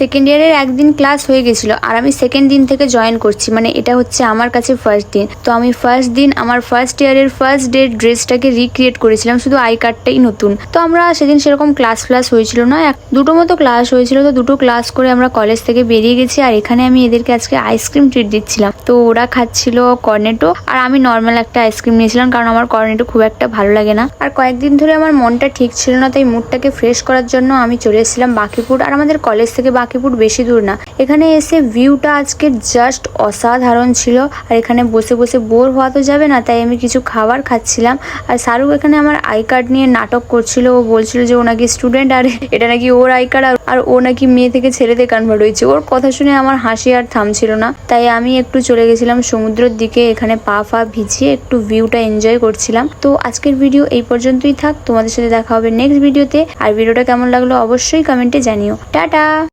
Second ইয়ারের একদিন class হয়ে গেছিলো আর আমি সেকেন্ড দিন থেকে জয়েন করছি, মানে এটা হচ্ছে আমার কাছে ফার্স্ট দিন। তো আমি ফার্স্ট দিন আমার ফার্স্ট ইয়ারের ফার্স্ট ডে ড্রেসটাকে রিক্রিয়েট করেছিলাম, শুধু আই কার্ডটাই নতুন। তো আমরা সেদিন সেরকম ক্লাস হয়েছিল না, দুটো মতো ক্লাস হয়েছিল। তো দুটো ক্লাস করে আমরা কলেজ থেকে বেরিয়ে গেছি আর এখানে আমি এদেরকে আজকে আইসক্রিম ট্রিট দিচ্ছিলাম। তো ওরা খাচ্ছিল কর্নেটো আর আমি নর্মাল একটা আইসক্রিম নিয়েছিলাম, কারণ আমার কর্নেটো খুব একটা ভালো লাগে না। আর কয়েকদিন ধরে আমার মনটা ঠিক ছিল না, তাই মুডটাকে ফ্রেশ করার জন্য আমি চলে এসেছিলাম বাঁকিপুর। আর আমাদের কলেজ থেকে বাঁকিপুর বেশি দূর না। এখানে এসে ভিউটা আজকে জাস্ট অসাধারণ ছিল। আর এখানে বসে বসে বোর হওয়া তো যাবে না, তাই আমি কিছু খাবার খাচ্ছিলাম। আর শাহরুখ এখানে আমার আই কার্ড নিয়ে নাটক করছিল। ও বলছিল যে ও নাকি স্টুডেন্ট আর এটা নাকি ওর আই কার্ড, আর ও নাকি মেয়ে থেকে ছেলেতে কনভার্ট হয়েছে। ওর কথা শুনে আমার হাসি আর থামছিল না, তাই আমি একটু চলে গেছিলাম সমুদ্রের দিকে। এখানে পা ভিজিয়ে একটু ভিউটা এনজয় করছিলাম। তো আজকের ভিডিও এই পর্যন্তই থাক, তোমাদের সাথে দেখা হবে নেক্সট ভিডিওতে। আর ভিডিওটা কেমন লাগলো অবশ্যই কমেন্টে জানিও। টাটা।